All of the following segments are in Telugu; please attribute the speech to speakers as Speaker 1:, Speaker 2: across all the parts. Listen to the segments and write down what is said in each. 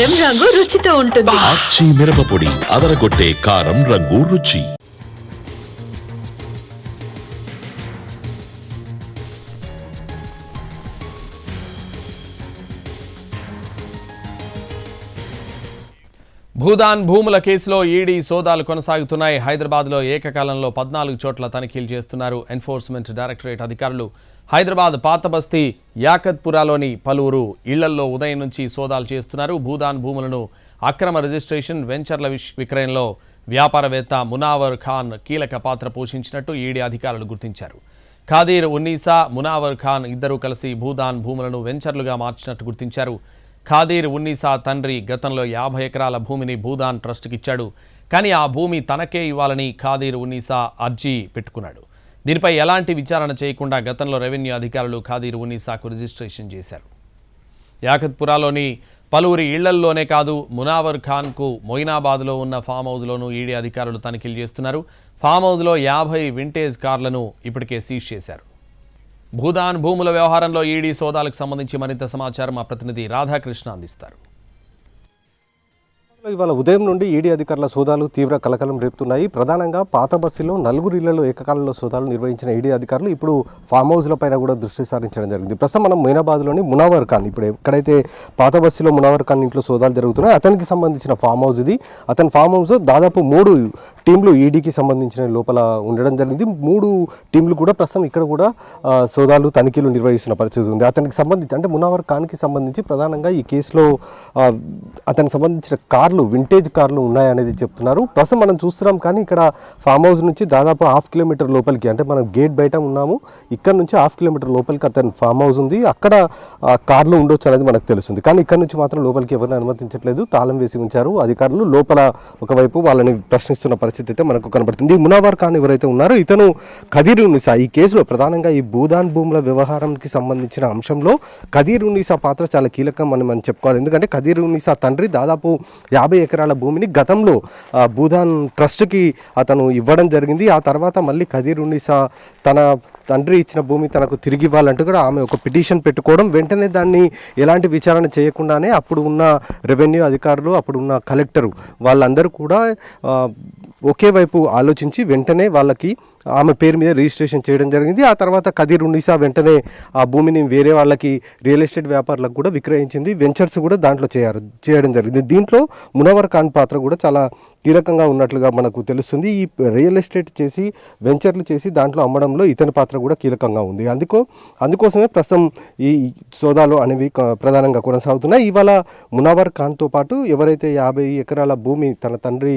Speaker 1: కారం రంగు రుచితో ఉంటుంది.
Speaker 2: ఆచి మిరపపొడి అదరగొట్టే కారం రంగు రుచి.
Speaker 3: భూదాన్ భూముల కేసులో ఈడీ సోదాలు కొనసాగుతున్నాయి. హైదరాబాద్లో ఏకకాలంలో 14 చోట్ల తనిఖీలు చేస్తున్నారు ఎన్ఫోర్స్మెంట్ డైరెక్టరేట్ అధికారులు. హైదరాబాద్ పాతబస్తీ యాకత్పురాలోని పలువురు ఇళ్లల్లో ఉదయం నుంచి సోదాలు చేస్తున్నారు. భూదాన్ భూములను అక్రమ రిజిస్ట్రేషన్, వెంచర్ల విక్రయంలో వ్యాపారవేత్త మునావర్ ఖాన్ కీలక పాత్ర పోషించినట్టు ఈడీ అధికారులు గుర్తించారు. ఖాదీర్ ఉన్నీసా, మునావర్ ఖాన్ ఇద్దరూ కలిసి భూదాన్ భూములను వెంచర్లుగా మార్చినట్టు గుర్తించారు. ఖాదీర్ ఉన్నీసా తండ్రి గతంలో 50 ఎకరాల భూమిని భూదాన్ ట్రస్ట్కి ఇచ్చాడు. కానీ ఆ భూమి తనకే ఇవ్వాలని ఖాదీర్ ఉన్నీసా అర్జీ పెట్టుకున్నాడు. దీనిపై ఎలాంటి విచారణ చేయకుండా గతంలో రెవెన్యూ అధికారులు ఖాదీర్ ఉన్నీసాకు రిజిస్ట్రేషన్ చేశారు. యాకత్పురాలోని పలువురి ఇళ్లల్లోనే కాదు, మునావర్ ఖాన్కు మొయినాబాద్లో ఉన్న ఫామ్ హౌస్లోనూ ఈడీ అధికారులు తనిఖీలు చేస్తున్నారు. ఫామ్ హౌస్లో 50 వింటేజ్ కార్లను ఇప్పటికే సీజ్ చేశారు. భూదాన్ భూముల వ్యవహారంలో ఈడీ సోదాలకు సంబంధించి మరింత సమాచారం మా ప్రతినిధి రాధాకృష్ణ అందిస్తారు.
Speaker 4: ఇవాళ ఉదయం నుండి ఈడీ అధికారుల సోదాలు తీవ్ర కలకలం రేపుతున్నాయి. ప్రధానంగా పాత బస్సులో 4 ఇళ్లలో ఏకకాలంలో సోదాలు నిర్వహించిన ఈడీ అధికారులు ఇప్పుడు ఫామ్ హౌస్ల పైన కూడా దృష్టి సారించడం జరిగింది. ప్రస్తుతం మనం మొయినాబాద్లోని మునావర్ ఖాన్, ఇప్పుడు ఎక్కడైతే పాత బస్సులో మునావర్ ఖాన్ ఇంట్లో సోదాలు జరుగుతున్నాయి, అతనికి సంబంధించిన ఫామ్ హౌస్ ఇది. అతని ఫామ్ హౌస్ దాదాపు 3 టీంలు ఈడీకి సంబంధించిన లోపల ఉండడం జరిగింది. 3 టీంలు కూడా ప్రస్తుతం ఇక్కడ కూడా సోదాలు తనిఖీలు నిర్వహిస్తున్న పరిస్థితి ఉంది. అతనికి సంబంధించి అంటే మునావర్ ఖాన్కి సంబంధించి ప్రధానంగా ఈ కేసులో అతనికి సంబంధించిన వింటేజ్ కార్లు ఉన్నాయనేది చెప్తున్నారు. ప్రస్తుతం మనం చూస్తున్నాం, కానీ ఇక్కడ ఫామ్ హౌస్ నుంచి దాదాపు 1/2 కిలోమీటర్ లోపలికి, అంటే మనం గేట్ బయట ఉన్నాము, ఇక్కడ నుంచి 1/2 కిలోమీటర్ లోపలికి అతని ఫామ్ హౌస్ ఉంది. అక్కడ కార్లు ఉండొచ్చు అనేది మనకు తెలుస్తుంది. కానీ ఇక్కడ నుంచి మాత్రం లోపలికి ఎవరిని అనుమతించట్లేదు, తాళం వేసి ఉంచారు అధికారులు. లోపల ఒకవైపు వాళ్ళని ప్రశ్నిస్తున్న పరిస్థితి అయితే మనకు కనబడుతుంది. మునావర్ ఖాన్ ఎవరైతే ఉన్నారో ఇతను ఖదీర్ ఉన్నీసా ఈ కేసులో ప్రధానంగా ఈ భూదాన్ భూముల వ్యవహారానికి సంబంధించిన అంశంలో ఖదీర్ ఉన్నీసా పాత్ర చాలా కీలకం అని మనం చెప్పుకోవాలి. ఎందుకంటే ఖదీర్ ఉన్నీసా తండ్రి దాదాపు 50 ఎకరాల భూమిని గతంలో భూదాన్ ట్రస్ట్కి అతను ఇవ్వడం జరిగింది. ఆ తర్వాత మళ్ళీ ఖదీర్ ఉన్నీసా తన తండ్రి ఇచ్చిన భూమి తనకు తిరిగి ఇవ్వాలంటూ కూడా ఆమె ఒక పిటిషన్ పెట్టుకోవడం, వెంటనే దాన్ని ఎలాంటి విచారణ చేయకుండానే అప్పుడు ఉన్న రెవెన్యూ అధికారులు, అప్పుడు ఉన్న కలెక్టరు వాళ్ళందరూ కూడా ఒకే వైపు ఆలోచించి వెంటనే వాళ్ళకి ఆమె పేరు మీద రిజిస్ట్రేషన్ చేయడం జరిగింది. ఆ తర్వాత ఖదీర్ ఉన్నీసా వెంటనే ఆ భూమిని వేరే వాళ్ళకి, రియల్ ఎస్టేట్ వ్యాపారులకు కూడా విక్రయించింది. వెంచర్స్ కూడా దాంట్లో చేయడం జరిగింది. దీంట్లో మునవర్ ఖాన్ పాత్ర కూడా చాలా కీలకంగా ఉన్నట్లుగా మనకు తెలుస్తుంది. ఈ రియల్ ఎస్టేట్ చేసి వెంచర్లు చేసి దాంట్లో అమ్మడంలో ఇతని పాత్ర కూడా కీలకంగా ఉంది. అందుకోసమే ప్రస్తుతం ఈ సోదాలు అనేవి ప్రధానంగా కొనసాగుతున్నాయి. ఇవాళ మునవర్ ఖాన్తో పాటు ఎవరైతే 50 ఎకరాల భూమి తన తండ్రి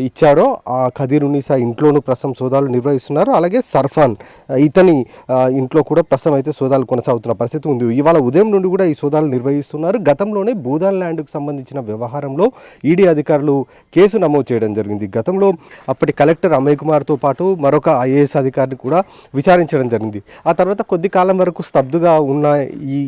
Speaker 4: ఇచ్చాడో ఆ ఖదీర్ ఉన్నీసా ఇంట్లోనూ ప్రస్తుతం సోదాలు నిర్వహిస్తున్నారు. అలాగే సర్ఫాన్ ఇతని ఇంట్లో కూడా ప్రస్తుతం అయితే సోదాలు కొనసాగుతున్న పరిస్థితి ఉంది. ఇవాళ ఉదయం నుండి కూడా ఈ సోదాలు నిర్వహిస్తున్నారు. గతంలోనే భూదాన్ ల్యాండ్కు సంబంధించిన వ్యవహారంలో ఈడీ అధికారులు కేసు నమోదు చేయడం జరిగింది. గతంలో అప్పటి కలెక్టర్ అమయ్ కుమార్తో పాటు మరొక ఐఏఎస్ అధికారిని కూడా విచారించడం జరిగింది. ఆ తర్వాత కొద్ది కాలం వరకు స్తబ్దుగా ఉన్న ఈ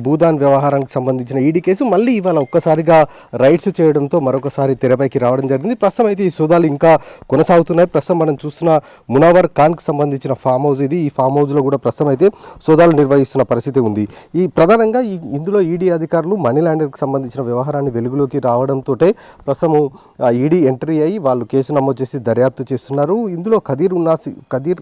Speaker 4: భూదాన్ వ్యవహారానికి సంబంధించిన ఈడీ కేసు మళ్ళీ ఇవాళ ఒక్కసారిగా రైట్స్ చేయడంతో మరొకసారి తెరపైకి రావడం జరిగింది. ప్రస్తుతం అయితే ఈ సోదాలు ఇంకా కొనసాగుతున్నాయి. ప్రస్తుతం మనం చూస్తున్న మునవర్ ఖాన్కి సంబంధించిన ఫామ్ హౌస్ ఇది. ఈ ఫామ్ హౌస్లో కూడా ప్రస్తుతం అయితే సోదాలు నిర్వహిస్తున్న పరిస్థితి ఉంది. ఈ ప్రధానంగా ఇందులో ఈడీ అధికారులు మనీ లాండరింగ్కి సంబంధించిన వ్యవహారాన్ని వెలుగులోకి రావడంతో ప్రస్తుతం ఈడీ ఎంట్రీ అయ్యి వాళ్ళు కేసు నమోదు చేసి దర్యాప్తు చేస్తున్నారు. ఇందులో ఖదీర్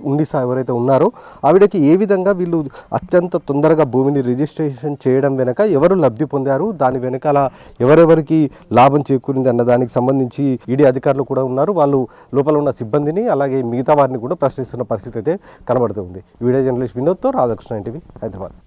Speaker 4: ఉన్నీసా ఎవరైతే ఉన్నారో ఆవిడకి ఏ విధంగా వీళ్ళు అత్యంత తొందరగా భూమిని రిజిస్ట్రేషన్ చేయడం వెనక ఎవరు లబ్ధి పొందారు, దాని వెనకాల ఎవరెవరికి లాభం చేకూరింది అన్న దానికి సంబంధించి ఈడీ అధికారులు కూడా ఉన్నారు. వాళ్ళు లోపల ఉన్న సిబ్బందిని అలాగే మిగతా వారిని కూడా ప్రశ్నిస్తున్న పరిస్థితి అయితే కనబడుతుంది. వీడియో జర్నలిస్ట్ వినోద్తో రాధాకృష్ణ, ఎన్టీవీ, హైదరాబాద్.